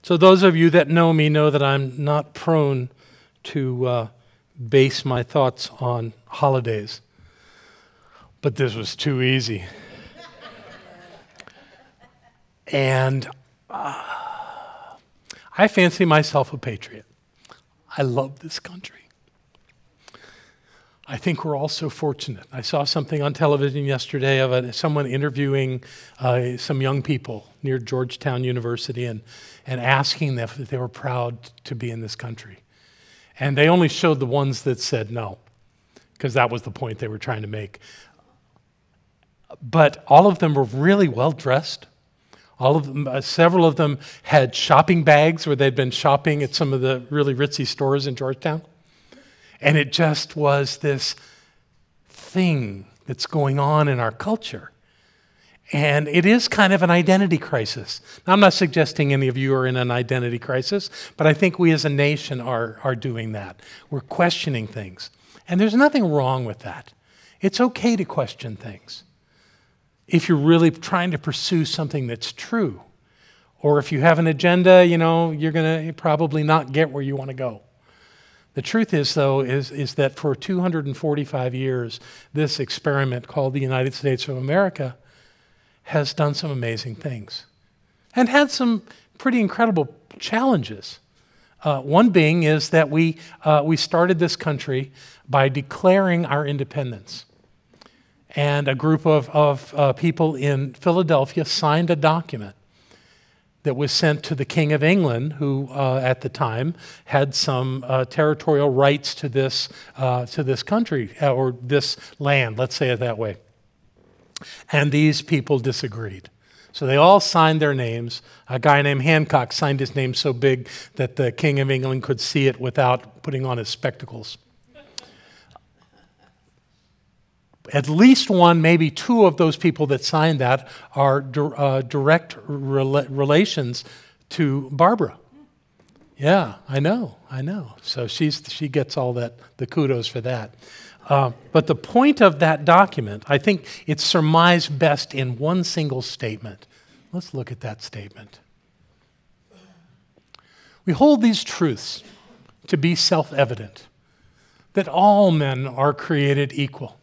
So those of you that know me know that I'm not prone to base my thoughts on holidays. But this was too easy. And I fancy myself a patriot. I love this country. I think we're all so fortunate. I saw something on television yesterday of someone interviewing some young people near Georgetown University and asking them if they were proud to be in this country. And they only showed the ones that said no, because that was the point they were trying to make. But all of them were really well dressed. All of them, several of them had shopping bags where they'd been shopping at some of the really ritzy stores in Georgetown. And it just was this thing that's going on in our culture. And it is kind of an identity crisis. Now, I'm not suggesting any of you are in an identity crisis, but I think we as a nation are doing that. We're questioning things. And there's nothing wrong with that. It's okay to question things if you're really trying to pursue something that's true. Or if you have an agenda, you're going to probably not get where you want to go. The truth is, though, is that for 245 years, this experiment called the United States of America has done some amazing things and had some pretty incredible challenges. One being is that we started this country by declaring our independence. And a group of people in Philadelphia signed a document that was sent to the King of England, who at the time had some territorial rights to this country, or this land, let's say it that way. And these people disagreed. So they all signed their names. A guy named Hancock signed his name so big that the King of England could see it without putting on his spectacles. At least one, maybe two of those people that signed that are direct relations to Barbara. Yeah, I know. So she gets all the kudos for that. But the point of that document, I think it's surmised best in one single statement. Let's look at that statement. We hold these truths to be self-evident, that all men are created equal,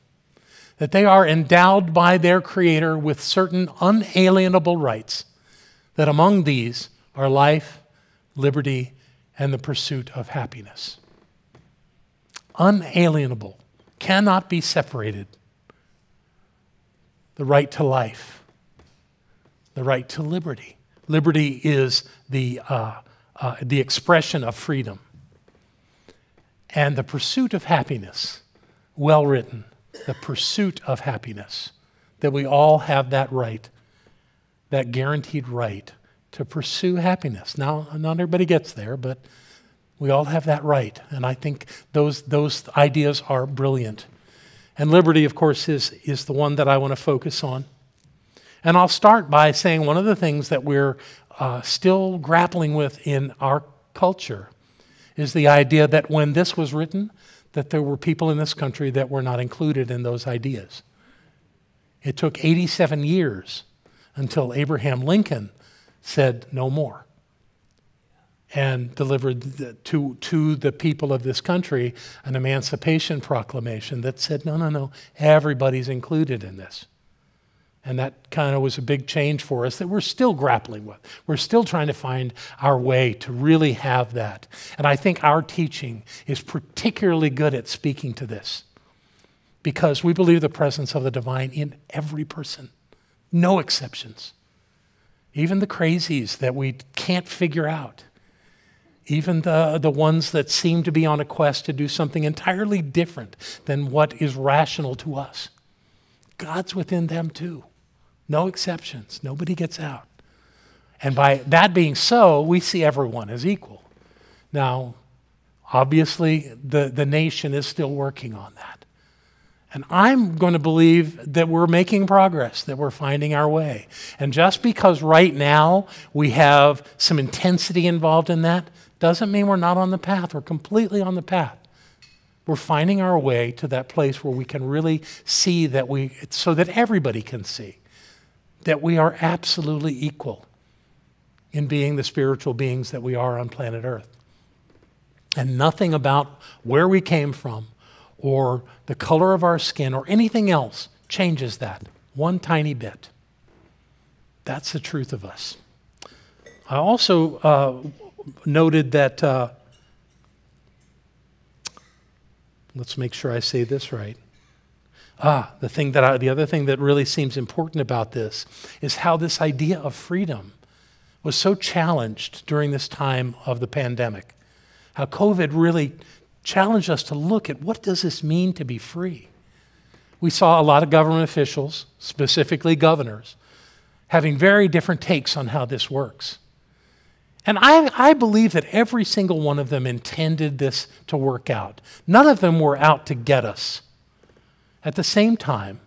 that they are endowed by their Creator with certain unalienable rights, that among these are life, liberty, and the pursuit of happiness. Unalienable, cannot be separated. The right to life, the right to liberty. Liberty is the expression of freedom. And the pursuit of happiness, well written. The pursuit of happiness, that we all have that right, that guaranteed right to pursue happiness. Now, not everybody gets there, but we all have that right, and I think those ideas are brilliant. And liberty, of course, is the one that I want to focus on. And I'll start by saying one of the things that we're still grappling with in our culture is the idea that when this was written, that there were people in this country that were not included in those ideas. It took 87 years until Abraham Lincoln said no more and delivered to the people of this country an Emancipation Proclamation that said, no, everybody's included in this. And that kind of was a big change for us that we're still grappling with. We're still trying to find our way to really have that. And I think our teaching is particularly good at speaking to this because we believe the presence of the divine in every person, no exceptions. Even the crazies that we can't figure out, even the ones that seem to be on a quest to do something entirely different than what is rational to us. God's within them too. No exceptions. Nobody gets out. And by that being so, we see everyone as equal. Now, obviously, the nation is still working on that. And I'm going to believe that we're making progress, that we're finding our way. And just because right now we have some intensity involved in that, doesn't mean we're not on the path. We're completely on the path. We're finding our way to that place where we can really see that so that everybody can see that we are absolutely equal in being the spiritual beings that we are on planet Earth. And nothing about where we came from or the color of our skin or anything else changes that one tiny bit. That's the truth of us. I also noted that, let's make sure I say this right. The other thing that really seems important about this is how this idea of freedom was so challenged during this time of the pandemic. How COVID really challenged us to look at what does this mean to be free. We saw a lot of government officials, specifically governors, having very different takes on how this works. And I believe that every single one of them intended this to work out. None of them were out to get us. At the same time,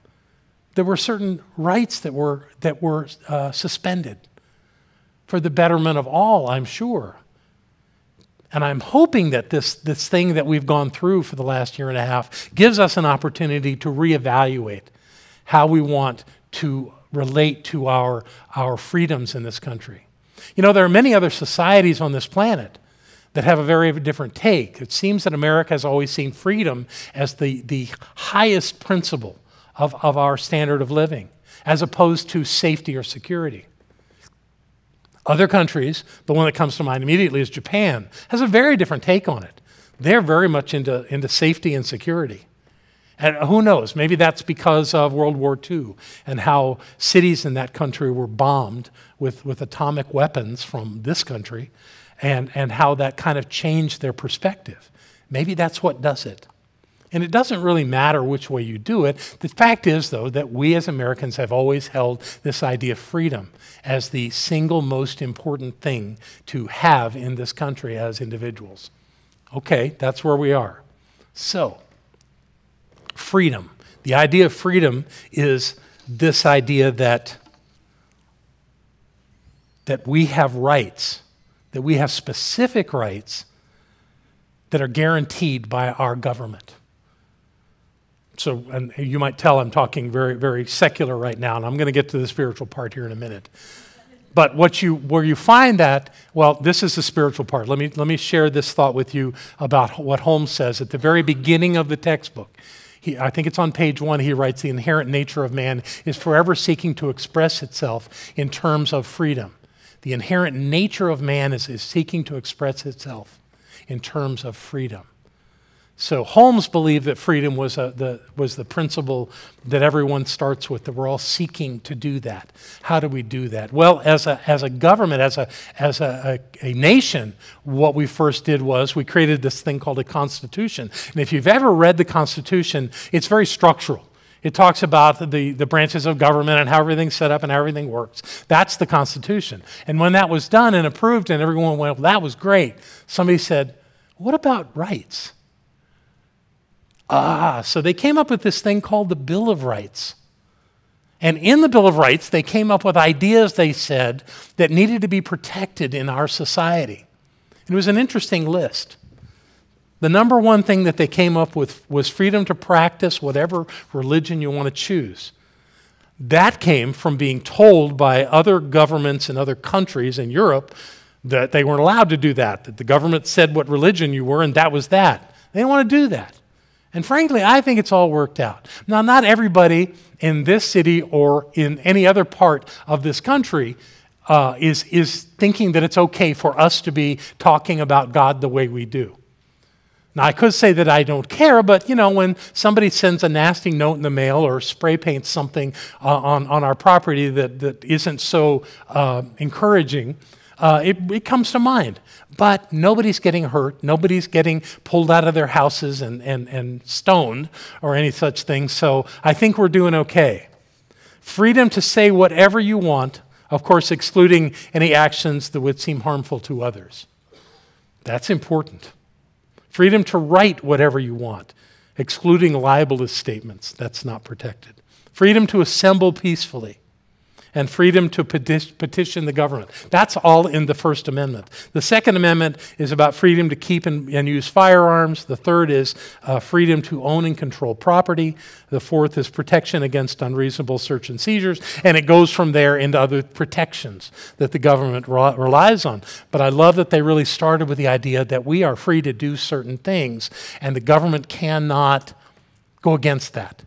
there were certain rights that were suspended for the betterment of all, I'm sure. And I'm hoping that this thing that we've gone through for the last year and a half gives us an opportunity to reevaluate how we want to relate to our freedoms in this country. You know, there are many other societies on this planet that have a very different take. It seems that America has always seen freedom as the highest principle of our standard of living, as opposed to safety or security. Other countries, the one that comes to mind immediately is Japan, has a very different take on it. They're very much into safety and security. And who knows, maybe that's because of World War II and how cities in that country were bombed with atomic weapons from this country and how that kind of changed their perspective. Maybe that's what does it. And it doesn't really matter which way you do it. The fact is, though, that we as Americans have always held this idea of freedom as the single most important thing to have in this country as individuals. Okay, that's where we are. So, freedom. The idea of freedom is this idea that we have rights, that we have specific rights that are guaranteed by our government. So, and you might tell I'm talking very, very secular right now, and I'm going to get to the spiritual part here in a minute. But where you find that, well, this is the spiritual part. Let me share this thought with you about what Holmes says at the very beginning of the textbook. I think it's on page 1, he writes, the inherent nature of man is forever seeking to express itself in terms of freedom. The inherent nature of man is seeking to express itself in terms of freedom. So Holmes believed that freedom was the principle that everyone starts with, that we're all seeking to do that. How do we do that? Well, as a government, as a nation, what we first did was we created this thing called a Constitution. And if you've ever read the Constitution, it's very structural. It talks about the branches of government and how everything's set up and how everything works. That's the Constitution. And when that was done and approved and everyone went, well, that was great, somebody said, what about rights? So they came up with this thing called the Bill of Rights. And in the Bill of Rights, they came up with ideas, they said, that needed to be protected in our society. It was an interesting list. The number one thing that they came up with was freedom to practice whatever religion you want to choose. That came from being told by other governments in other countries in Europe that they weren't allowed to do that the government said what religion you were, and that was that. They didn't want to do that. And frankly, I think it's all worked out. Now, not everybody in this city or in any other part of this country is thinking that it's okay for us to be talking about God the way we do. Now, I could say that I don't care, but, you know, when somebody sends a nasty note in the mail or spray paints something on our property that isn't so encouraging, it comes to mind. But nobody's getting hurt. Nobody's getting pulled out of their houses and stoned or any such thing. So I think we're doing okay. Freedom to say whatever you want, of course, excluding any actions that would seem harmful to others. That's important. Freedom to write whatever you want, excluding libelous statements. That's not protected. Freedom to assemble peacefully. and freedom to petition the government. That's all in the First Amendment. The Second Amendment is about freedom to keep and use firearms. The third is freedom to own and control property. The fourth is protection against unreasonable search and seizures. And it goes from there into other protections that the government relies on. But I love that they really started with the idea that we are free to do certain things, and the government cannot go against that.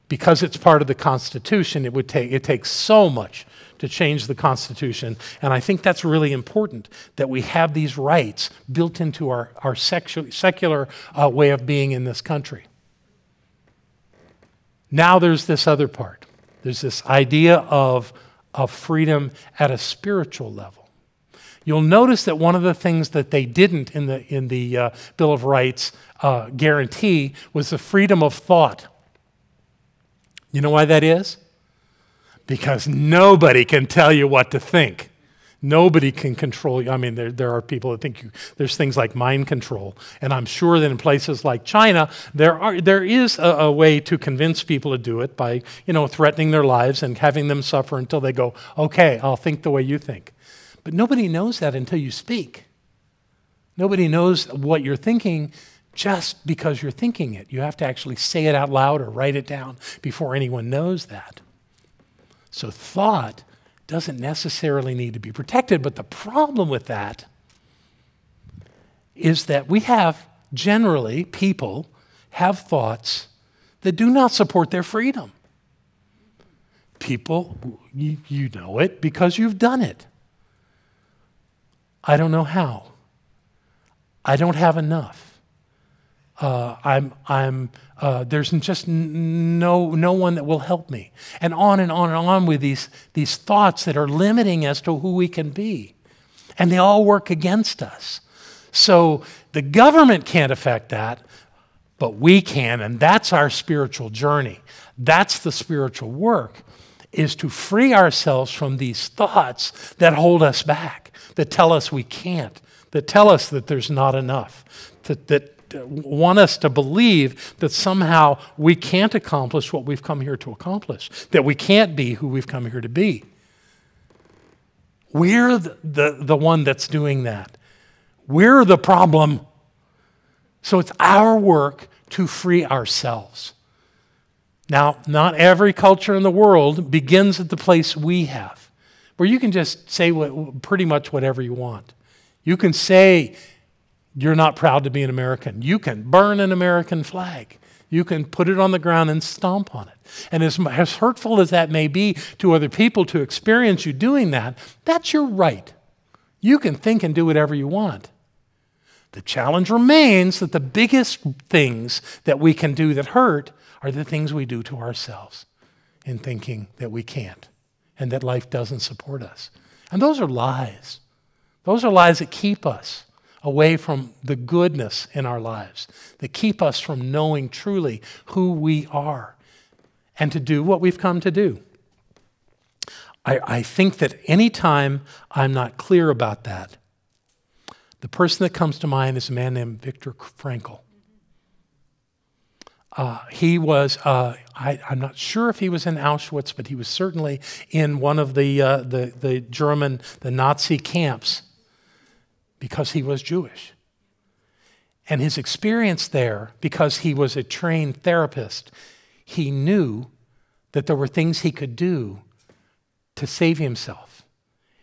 Because it's part of the Constitution, it takes so much to change the Constitution. And I think that's really important, that we have these rights built into our secular way of being in this country. Now there's this other part. There's this idea of freedom at a spiritual level. You'll notice that one of the things that they didn't in the Bill of Rights guarantee was the freedom of thought. You know why that is? Because nobody can tell you what to think. Nobody can control you. I mean, there are people that think there's things like mind control. And I'm sure that in places like China, there is a way to convince people to do it by, threatening their lives and having them suffer until they go, okay, I'll think the way you think. But nobody knows that until you speak. Nobody knows what you're thinking just because you're thinking it. You have to actually say it out loud or write it down before anyone knows that. So thought doesn't necessarily need to be protected, but the problem with that is that we have, generally, people have thoughts that do not support their freedom. People, you know it because you've done it. I don't know how. I don't have enough. There's just no one that will help me. And on and on and on with these thoughts that are limiting as to who we can be. And they all work against us. So the government can't affect that, but we can, and that's our spiritual journey. That's the spiritual work, is to free ourselves from these thoughts that hold us back, that tell us we can't, that tell us that there's not enough, that want us to believe that somehow we can't accomplish what we've come here to accomplish, that we can't be who we've come here to be. We're the one that's doing that. We're the problem. So it's our work to free ourselves. Now, not every culture in the world begins at the place we have, where you can just say pretty much whatever you want. You can say you're not proud to be an American. You can burn an American flag. You can put it on the ground and stomp on it. And as hurtful as that may be to other people to experience you doing that, that's your right. You can think and do whatever you want. The challenge remains that the biggest things that we can do that hurt are the things we do to ourselves in thinking that we can't and that life doesn't support us. And those are lies. Those are lies that keep us away from the goodness in our lives, that keep us from knowing truly who we are and to do what we've come to do. I think that any time I'm not clear about that, the person that comes to mind is a man named Viktor Frankl. He was, I'm not sure if he was in Auschwitz, but he was certainly in one of the German, the Nazi camps, because he was Jewish. And his experience there, because he was a trained therapist, he knew that there were things he could do to save himself.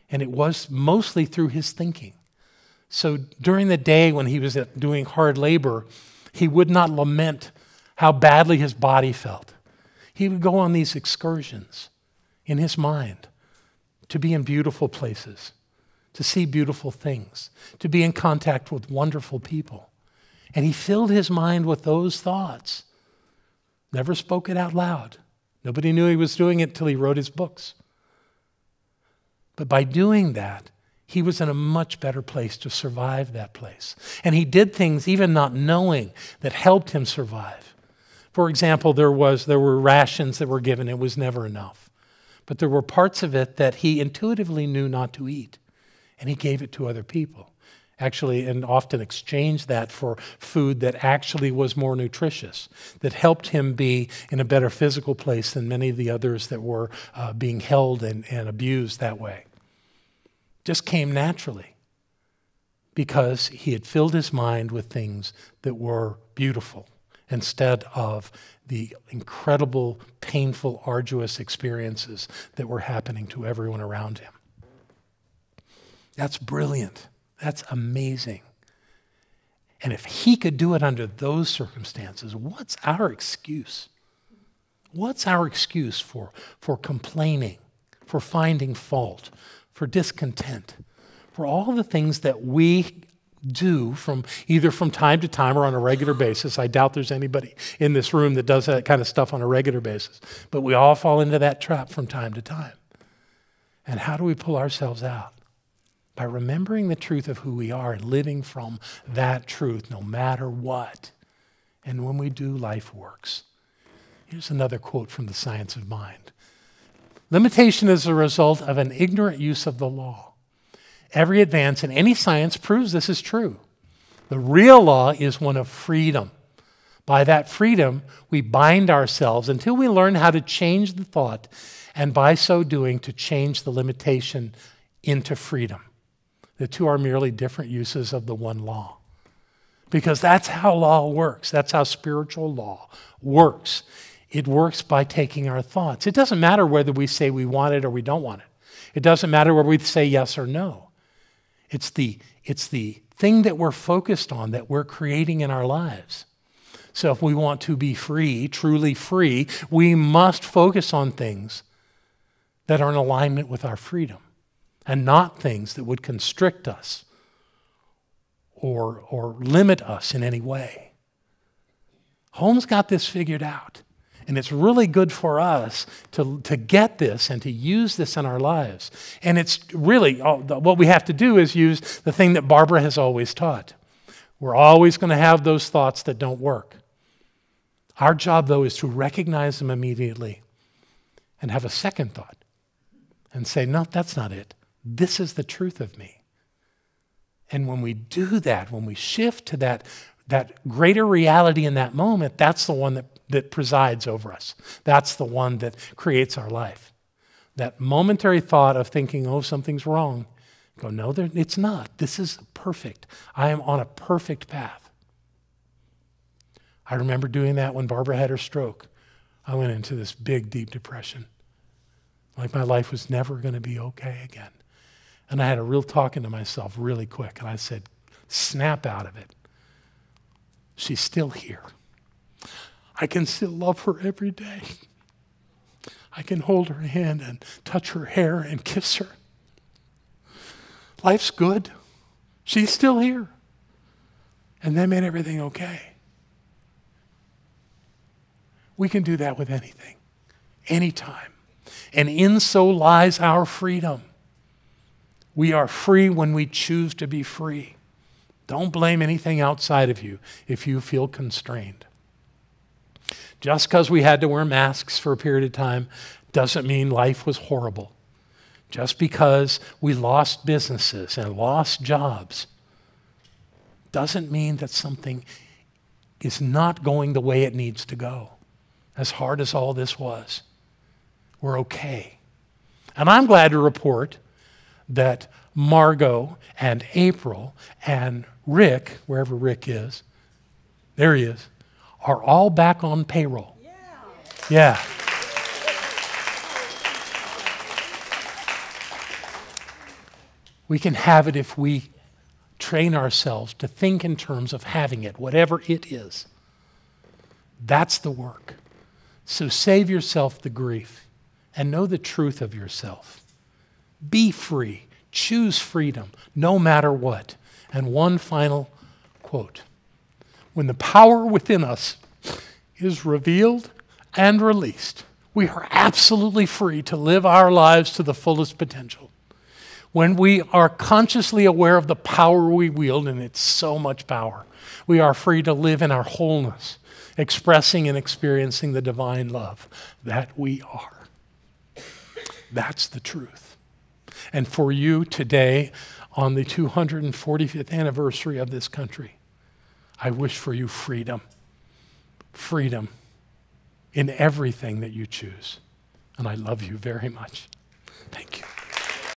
And it was mostly through his thinking. So during the day when he was doing hard labor, he would not lament how badly his body felt. He would go on these excursions in his mind to be in beautiful places, to see beautiful things, to be in contact with wonderful people. And he filled his mind with those thoughts. Never spoke it out loud. Nobody knew he was doing it till he wrote his books. But by doing that, he was in a much better place to survive that place. And he did things even not knowing that helped him survive. For example, there were rations that were given. It was never enough. But there were parts of it that he intuitively knew not to eat. And he gave it to other people. actually, and often exchanged that for food that actually was more nutritious, that helped him be in a better physical place than many of the others that were being held and abused that way. Just came naturally because he had filled his mind with things that were beautiful instead of the incredible, painful, arduous experiences that were happening to everyone around him. That's brilliant. That's amazing. And if he could do it under those circumstances, what's our excuse? What's our excuse for complaining, for finding fault, for discontent, for all the things that we do either from time to time or on a regular basis? I doubt there's anybody in this room that does that kind of stuff on a regular basis. But we all fall into that trap from time to time. And how do we pull ourselves out? By remembering the truth of who we are and living from that truth no matter what. And when we do, life works. Here's another quote from The Science of Mind. Limitation is a result of an ignorant use of the law. Every advance in any science proves this is true. The real law is one of freedom. By that freedom, we bind ourselves until we learn how to change the thought, and by so doing, to change the limitation into freedom. The two are merely different uses of the one law. Because that's how law works. That's how spiritual law works. It works by taking our thoughts. It doesn't matter whether we say we want it or we don't want it. It doesn't matter whether we say yes or no. It's the thing that we're focused on that we're creating in our lives. So if we want to be free, truly free, we must focus on things that are in alignment with our freedom, and not things that would constrict us or limit us in any way. Holmes got this figured out. And it's really good for us to get this and to use this in our lives. And it's really, what we have to do is use the thing that Barbara has always taught. We're always going to have those thoughts that don't work. Our job, though, is to recognize them immediately and have a second thought and say, no, that's not it. This is the truth of me. And when we do that, when we shift to that greater reality in that moment, that's the one that presides over us. That's the one that creates our life. That momentary thought of thinking, oh, something's wrong. Go, no, it's not. This is perfect. I am on a perfect path. I remember doing that when Barbara had her stroke. I went into this big, deep depression. Like my life was never going to be okay again. And I had a real talking to myself really quick. And I said, snap out of it. She's still here. I can still love her every day. I can hold her hand and touch her hair and kiss her. Life's good. She's still here. And that made everything okay. We can do that with anything, anytime. And in so lies our freedom. We are free when we choose to be free. Don't blame anything outside of you if you feel constrained. Just because we had to wear masks for a period of time doesn't mean life was horrible. Just because we lost businesses and lost jobs doesn't mean that something is not going the way it needs to go. As hard as all this was, we're okay. And I'm glad to report that Margot and April and Rick, wherever Rick is, there he is, are all back on payroll. Yeah. We can have it if we train ourselves to think in terms of having it, whatever it is. That's the work. So save yourself the grief and know the truth of yourself. Be free. Choose freedom, no matter what. And one final quote. When the power within us is revealed and released, we are absolutely free to live our lives to the fullest potential. When we are consciously aware of the power we wield, and it's so much power, we are free to live in our wholeness, expressing and experiencing the divine love that we are. That's the truth. And for you today, on the 245th anniversary of this country, I wish for you freedom. Freedom in everything that you choose. And I love you very much.